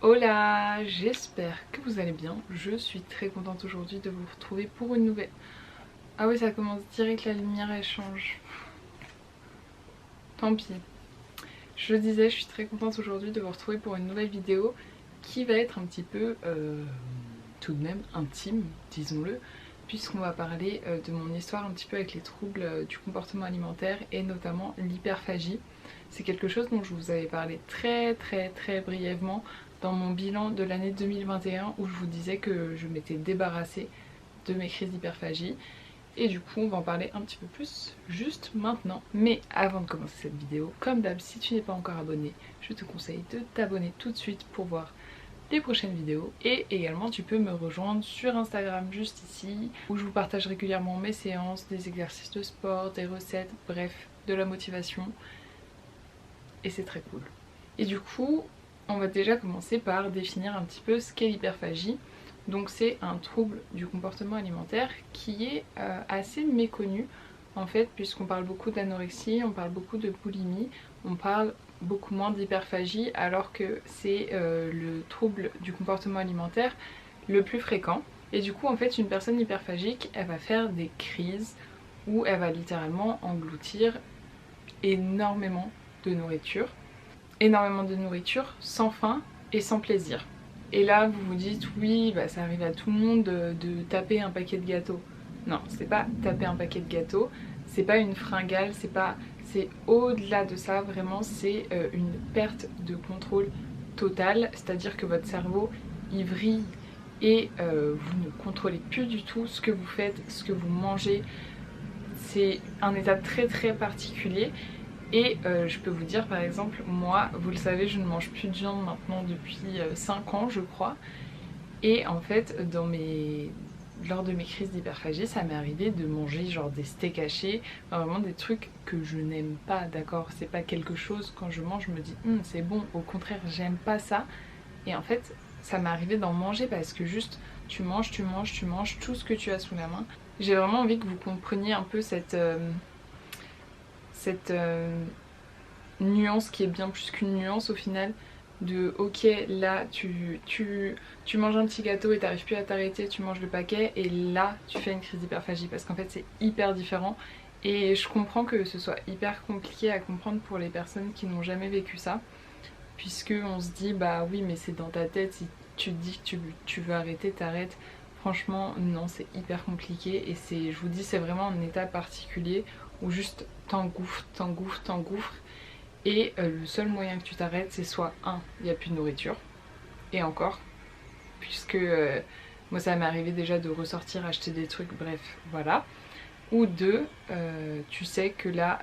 Hola, j'espère que vous allez bien. Je suis très contente aujourd'hui de vous retrouver pour une nouvelle... Ah oui, ça commence direct, la lumière elle change. Tant pis. Je le disais, je suis très contente aujourd'hui de vous retrouver pour une nouvelle vidéo qui va être un petit peu tout de même intime, disons-le, puisqu'on va parler de mon histoire un petit peu avec les troubles du comportement alimentaire et notamment l'hyperphagie. C'est quelque chose dont je vous avais parlé très brièvement dans mon bilan de l'année 2021 où je vous disais que je m'étais débarrassée de mes crises d'hyperphagie. Et du coup on va en parler un petit peu plus juste maintenant. Mais avant de commencer cette vidéo, comme d'hab, si tu n'es pas encore abonné, je te conseille de t'abonner tout de suite pour voir les prochaines vidéos. Et également tu peux me rejoindre sur Instagram juste ici, où je vous partage régulièrement mes séances, des exercices de sport, des recettes, bref, de la motivation. Et c'est très cool. Et du coup, on va déjà commencer par définir un petit peu ce qu'est l'hyperphagie. Donc c'est un trouble du comportement alimentaire qui est assez méconnu en fait, puisqu'on parle beaucoup d'anorexie, on parle beaucoup de boulimie, on parle beaucoup moins d'hyperphagie, alors que c'est le trouble du comportement alimentaire le plus fréquent. Et du coup en fait une personne hyperphagique, elle va faire des crises où elle va littéralement engloutir énormément de nourriture sans faim et sans plaisir. Et là vous vous dites oui bah ça arrive à tout le monde de taper un paquet de gâteaux. Non, c'est pas taper un paquet de gâteaux, c'est pas une fringale, c'est au-delà de ça, vraiment c'est une perte de contrôle totale, c'est-à-dire que votre cerveau il vrille et vous ne contrôlez plus du tout ce que vous faites, ce que vous mangez. C'est un état très particulier. Et je peux vous dire par exemple, moi, vous le savez, je ne mange plus de viande maintenant depuis 5 ans je crois. Et en fait, lors de mes crises d'hyperphagie, ça m'est arrivé de manger genre des steaks hachés, enfin, vraiment des trucs que je n'aime pas, d'accord. C'est pas quelque chose, quand je mange, je me dis c'est bon, au contraire, j'aime pas ça. Et en fait, ça m'est arrivé d'en manger parce que juste, tu manges tout ce que tu as sous la main. J'ai vraiment envie que vous compreniez un peu cette nuance qui est bien plus qu'une nuance au final, de ok là tu manges un petit gâteau et t'arrives plus à t'arrêter, tu manges le paquet et là tu fais une crise d'hyperphagie, parce qu'en fait c'est hyper différent. Et je comprends que ce soit hyper compliqué à comprendre pour les personnes qui n'ont jamais vécu ça, puisque on se dit bah oui mais c'est dans ta tête, si tu te dis que tu veux arrêter, t'arrêtes. Franchement non, c'est hyper compliqué et je vous dis, c'est vraiment un état particulier où juste t'engouffres. Et le seul moyen que tu t'arrêtes, c'est soit il n'y a plus de nourriture, et encore, puisque moi ça m'est arrivé déjà de ressortir acheter des trucs, bref, voilà. Ou deux, tu sais que là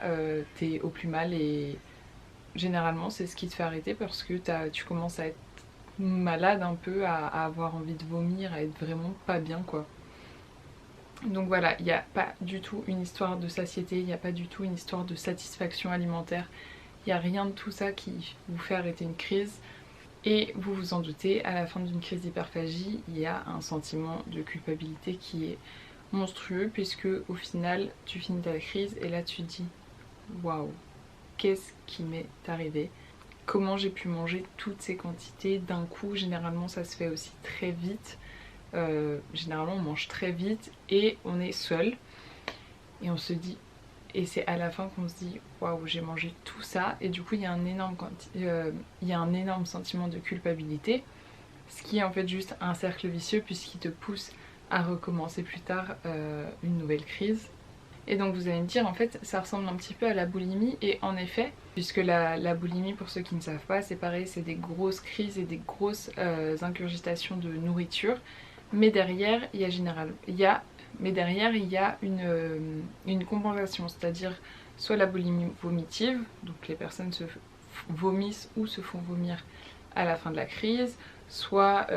t'es au plus mal et généralement c'est ce qui te fait arrêter parce que tu commences à être malade un peu, à avoir envie de vomir, à être vraiment pas bien quoi. Donc voilà, il n'y a pas du tout une histoire de satiété, il n'y a pas du tout une histoire de satisfaction alimentaire. Il n'y a rien de tout ça qui vous fait arrêter une crise. Et vous vous en doutez, à la fin d'une crise d'hyperphagie, il y a un sentiment de culpabilité qui est monstrueux, puisque au final, tu finis ta crise et là tu te dis waouh, qu'est-ce qui m'est arrivé? Comment j'ai pu manger toutes ces quantités d'un coup? Généralement, ça se fait aussi très vite. Généralement, on mange très vite et on est seul. Et on se dit, et c'est à la fin qu'on se dit waouh, j'ai mangé tout ça. Et du coup il y a un énorme sentiment de culpabilité, ce qui est en fait juste un cercle vicieux puisqu'il te pousse à recommencer plus tard une nouvelle crise. Et donc vous allez me dire, en fait ça ressemble un petit peu à la boulimie, et en effet, puisque la boulimie, pour ceux qui ne savent pas, c'est pareil, c'est des grosses crises et des grosses ingurgitations de nourriture, mais derrière il y a une compensation, c'est-à-dire soit la boulimie vomitive, donc les personnes se vomissent ou se font vomir à la fin de la crise, soit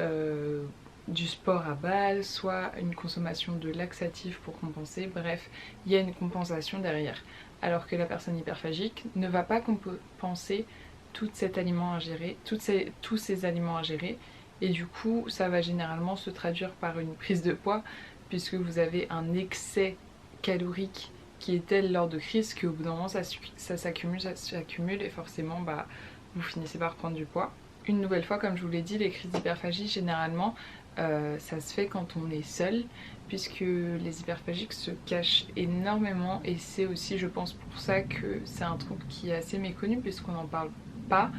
du sport à base, soit une consommation de laxatifs pour compenser, bref, il y a une compensation derrière. Alors que la personne hyperphagique ne va pas compenser tous ces aliments ingérés, et du coup ça va généralement se traduire par une prise de poids, puisque vous avez un excès calorique qui est tel lors de crise qu'au bout d'un moment ça s'accumule et forcément bah, vous finissez par prendre du poids. une nouvelle fois, comme je vous l'ai dit, les crises d'hyperphagie généralement ça se fait quand on est seul, puisque les hyperphagiques se cachent énormément, et c'est aussi je pense pour ça que c'est un trouble qui est assez méconnu puisqu'on n'en parle pas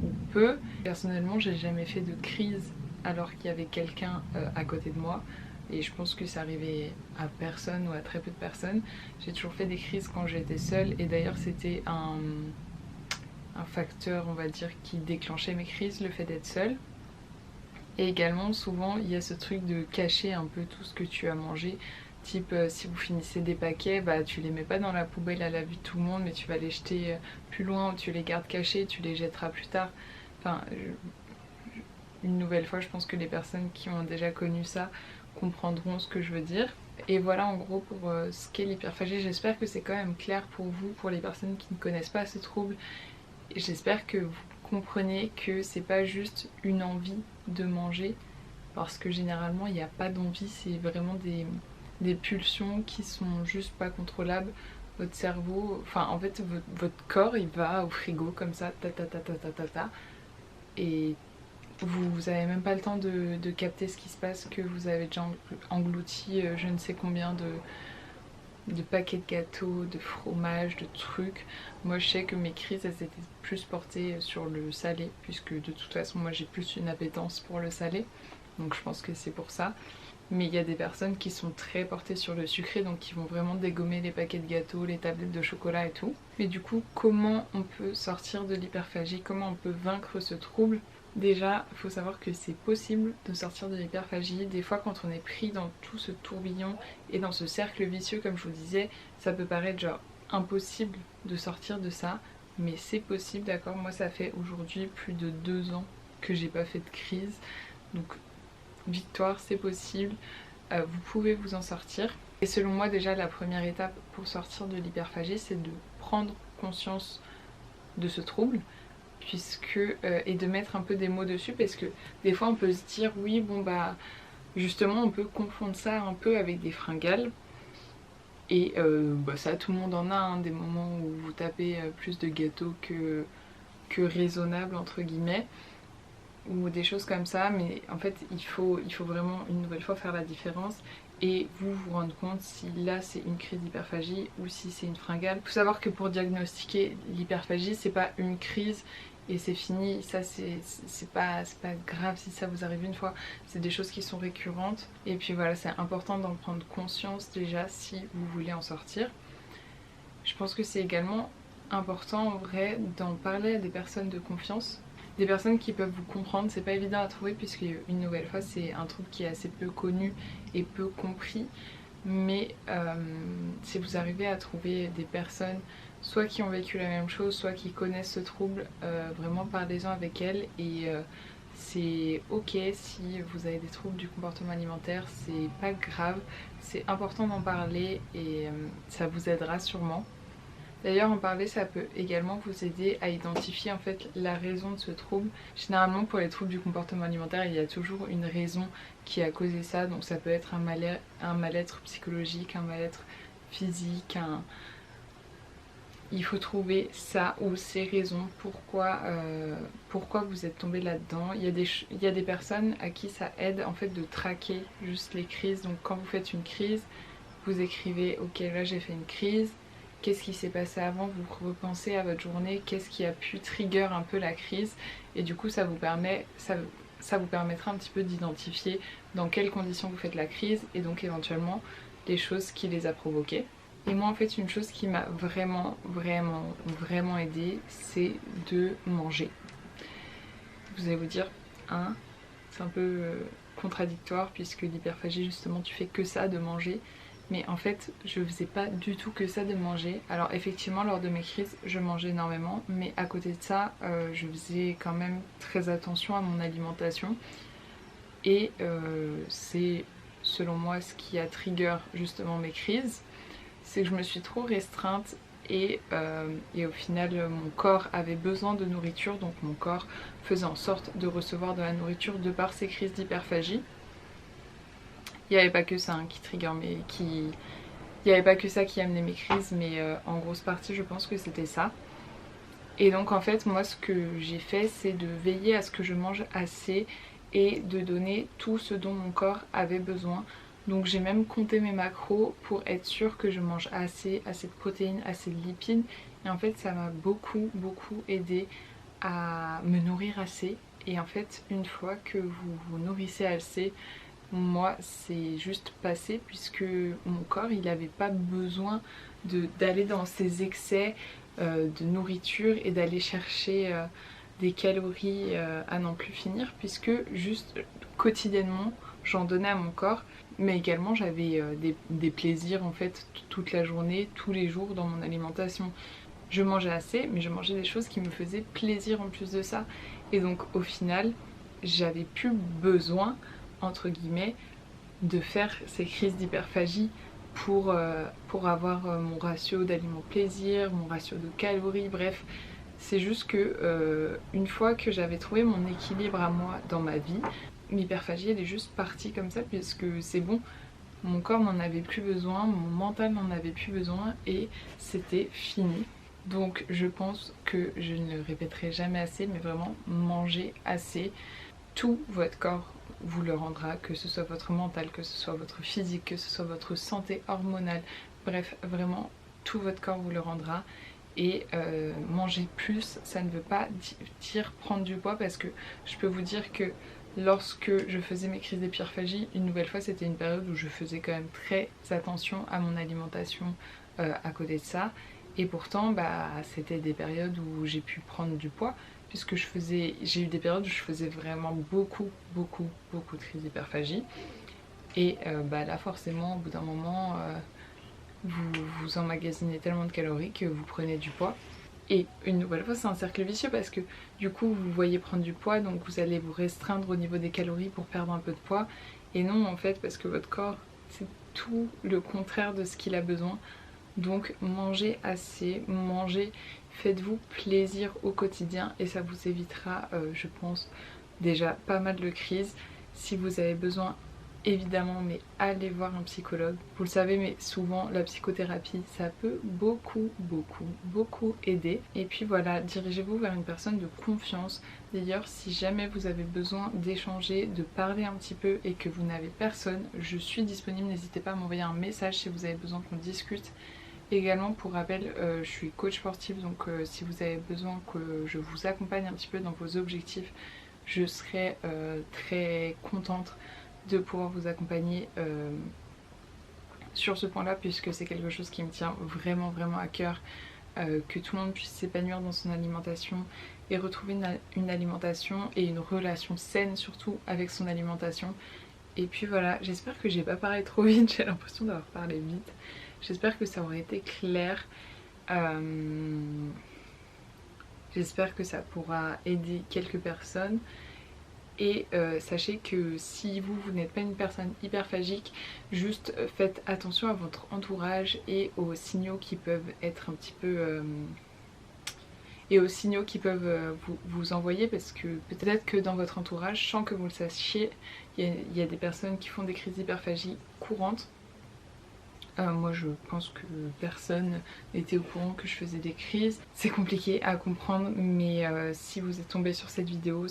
ou peu. Personnellement j'ai jamais fait de crise alors qu'il y avait quelqu'un à côté de moi, et je pense que ça arrivait à personne ou à très peu de personnes. J'ai toujours fait des crises quand j'étais seule, et d'ailleurs c'était un facteur on va dire qui déclenchait mes crises, le fait d'être seule. Et également souvent il y a ce truc de cacher un peu tout ce que tu as mangé, type si vous finissez des paquets, bah tu les mets pas dans la poubelle à la vue de tout le monde, mais tu vas les jeter plus loin, ou tu les gardes cachés, tu les jetteras plus tard. Enfin une nouvelle fois je pense que les personnes qui ont déjà connu ça comprendront ce que je veux dire. Et voilà en gros pour ce qu'est l'hyperphagie. J'espère que c'est quand même clair pour vous, pour les personnes qui ne connaissent pas ce trouble. Et j'espère que vous comprenez que c'est pas juste une envie de manger, parce que généralement il n'y a pas d'envie, c'est vraiment des pulsions qui sont juste pas contrôlables. Votre cerveau, enfin en fait votre corps il va au frigo comme ça, ta ta ta ta ta ta ta, et vous avez même pas le temps de capter ce qui se passe, que vous avez déjà englouti je ne sais combien de paquets de gâteaux, de fromage, de trucs. Moi je sais que mes crises elles étaient plus portées sur le salé, puisque de toute façon moi j'ai plus une appétence pour le salé, donc je pense que c'est pour ça. Mais il y a des personnes qui sont très portées sur le sucré, donc qui vont vraiment dégommer les paquets de gâteaux, les tablettes de chocolat et tout. Mais du coup comment on peut sortir de l'hyperphagie, comment on peut vaincre ce trouble? Déjà, il faut savoir que c'est possible de sortir de l'hyperphagie. Des fois quand on est pris dans tout ce tourbillon et dans ce cercle vicieux comme je vous disais, ça peut paraître genre impossible de sortir de ça, mais c'est possible, d'accord? Moi ça fait aujourd'hui plus de 2 ans que j'ai pas fait de crise, donc victoire, c'est possible, vous pouvez vous en sortir. Et selon moi déjà la première étape pour sortir de l'hyperphagie c'est de prendre conscience de ce trouble, puisque et de mettre un peu des mots dessus, parce que des fois on peut se dire oui bon bah justement on peut confondre ça un peu avec des fringales, et bah, ça tout le monde en a hein, des moments où vous tapez plus de gâteaux que raisonnable entre guillemets, ou des choses comme ça, mais en fait il faut vraiment une nouvelle fois faire la différence et vous rendre compte si là c'est une crise d'hyperphagie ou si c'est une fringale. Il faut savoir que pour diagnostiquer l'hyperphagie c'est pas une crise et c'est fini, ça c'est pas grave si ça vous arrive une fois, c'est des choses qui sont récurrentes, et puis voilà, c'est important d'en prendre conscience déjà si vous voulez en sortir. Je pense que c'est également important en vrai d'en parler à des personnes de confiance, des personnes qui peuvent vous comprendre. C'est pas évident à trouver puisque une nouvelle fois c'est un trouble qui est assez peu connu et peu compris, mais si vous arrivez à trouver des personnes soit qui ont vécu la même chose, soit qui connaissent ce trouble, vraiment parlez-en avec elles, et c'est ok si vous avez des troubles du comportement alimentaire, c'est pas grave, c'est important d'en parler et ça vous aidera sûrement. D'ailleurs en parler ça peut également vous aider à identifier en fait la raison de ce trouble. Généralement pour les troubles du comportement alimentaire il y a toujours une raison qui a causé ça, donc ça peut être un mal-être psychologique, un mal-être physique, il faut trouver ça ou ces raisons, pourquoi vous êtes tombé là-dedans. Il y a des personnes à qui ça aide en fait de traquer juste les crises, donc quand vous faites une crise, vous écrivez ok là j'ai fait une crise, qu'est-ce qui s'est passé avant, vous repensez à votre journée, qu'est-ce qui a pu trigger un peu la crise, et du coup ça vous permettra un petit peu d'identifier dans quelles conditions vous faites la crise et donc éventuellement les choses qui les a provoquées. Et moi en fait une chose qui m'a vraiment aidée c'est de manger. Vous allez vous dire hein, c'est un peu contradictoire puisque l'hyperphagie justement tu fais que ça de manger, mais en fait je faisais pas du tout que ça de manger. Alors effectivement lors de mes crises je mangeais énormément, mais à côté de ça je faisais quand même très attention à mon alimentation, et c'est selon moi ce qui a trigger justement mes crises, c'est que je me suis trop restreinte et au final mon corps avait besoin de nourriture, donc mon corps faisait en sorte de recevoir de la nourriture de par ces crises d'hyperphagie. Il n'y avait pas que ça hein, qui trigger, mais il n'y avait pas que ça qui amenait mes crises, mais en grosse partie je pense que c'était ça. Et donc en fait moi ce que j'ai fait c'est de veiller à ce que je mange assez et de donner tout ce dont mon corps avait besoin. Donc j'ai même compté mes macros pour être sûre que je mange assez de protéines, assez de lipides. Et en fait ça m'a beaucoup aidé à me nourrir assez. Et en fait une fois que vous vous nourrissez assez, moi c'est juste passé puisque mon corps il n'avait pas besoin d'aller dans ces excès de nourriture et d'aller chercher des calories à n'en plus finir, puisque juste quotidiennement j'en donnais à mon corps, mais également j'avais des plaisirs en fait toute la journée, tous les jours dans mon alimentation. Je mangeais assez, mais je mangeais des choses qui me faisaient plaisir en plus de ça. Et donc au final, j'avais plus besoin, entre guillemets, de faire ces crises d'hyperphagie pour avoir mon ratio d'aliments plaisir, mon ratio de calories, bref. C'est juste que une fois que j'avais trouvé mon équilibre à moi dans ma vie, l'hyperphagie elle est juste partie comme ça puisque c'est bon, mon corps n'en avait plus besoin, mon mental n'en avait plus besoin et c'était fini. Donc je pense que je ne le répéterai jamais assez, mais vraiment manger assez. Tout votre corps vous le rendra, que ce soit votre mental, que ce soit votre physique, que ce soit votre santé hormonale, bref, vraiment tout votre corps vous le rendra. Et manger plus, ça ne veut pas dire prendre du poids, parce que je peux vous dire que lorsque je faisais mes crises d'hyperphagie, une nouvelle fois c'était une période où je faisais quand même très attention à mon alimentation à côté de ça. Et pourtant bah, c'était des périodes où j'ai pu prendre du poids, puisque j'ai eu des périodes où je faisais vraiment beaucoup de crises d'hyperphagie. Et bah là forcément au bout d'un moment vous emmagasinez tellement de calories que vous prenez du poids. Et une nouvelle fois c'est un cercle vicieux parce que du coup vous voyez prendre du poids, donc vous allez vous restreindre au niveau des calories pour perdre un peu de poids. Et non en fait, parce que votre corps c'est tout le contraire de ce qu'il a besoin. Donc mangez assez, mangez, faites-vous plaisir au quotidien et ça vous évitera je pense déjà pas mal de crises. Si vous avez besoin évidemment, mais allez voir un psychologue. Vous le savez, mais souvent la psychothérapie ça peut beaucoup aider. Et puis voilà, dirigez-vous vers une personne de confiance. D'ailleurs, si jamais vous avez besoin d'échanger, de parler un petit peu et que vous n'avez personne, je suis disponible, n'hésitez pas à m'envoyer un message si vous avez besoin qu'on discute. Également pour rappel, je suis coach sportive, donc si vous avez besoin que je vous accompagne un petit peu dans vos objectifs, je serai très contente de pouvoir vous accompagner sur ce point là, puisque c'est quelque chose qui me tient vraiment à cœur, que tout le monde puisse s'épanouir dans son alimentation et retrouver une alimentation et une relation saine surtout avec son alimentation. Et puis voilà, j'espère que j'ai pas parlé trop vite, j'ai l'impression d'avoir parlé vite. J'espère que ça aurait été clair. J'espère que ça pourra aider quelques personnes. Et sachez que si vous n'êtes pas une personne hyperphagique, juste faites attention à votre entourage et aux signaux qui peuvent être un petit peu... et aux signaux qui peuvent vous envoyer, parce que peut-être que dans votre entourage, sans que vous le sachiez, il y a des personnes qui font des crises d'hyperphagie courantes. Moi je pense que personne n'était au courant que je faisais des crises. C'est compliqué à comprendre, mais si vous êtes tombé sur cette vidéo,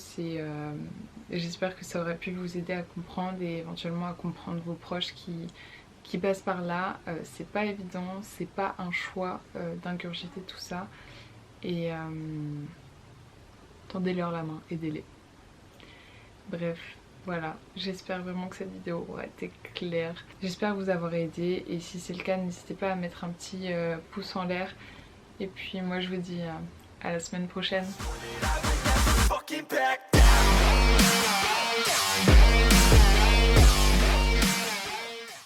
j'espère que ça aurait pu vous aider à comprendre et éventuellement à comprendre vos proches qui passent par là. C'est pas évident, c'est pas un choix d'ingurgiter tout ça. Et tendez-leur la main, aidez-les. Bref. Voilà, j'espère vraiment que cette vidéo aura été claire. J'espère vous avoir aidé et si c'est le cas, n'hésitez pas à mettre un petit pouce en l'air. Et puis moi je vous dis à la semaine prochaine.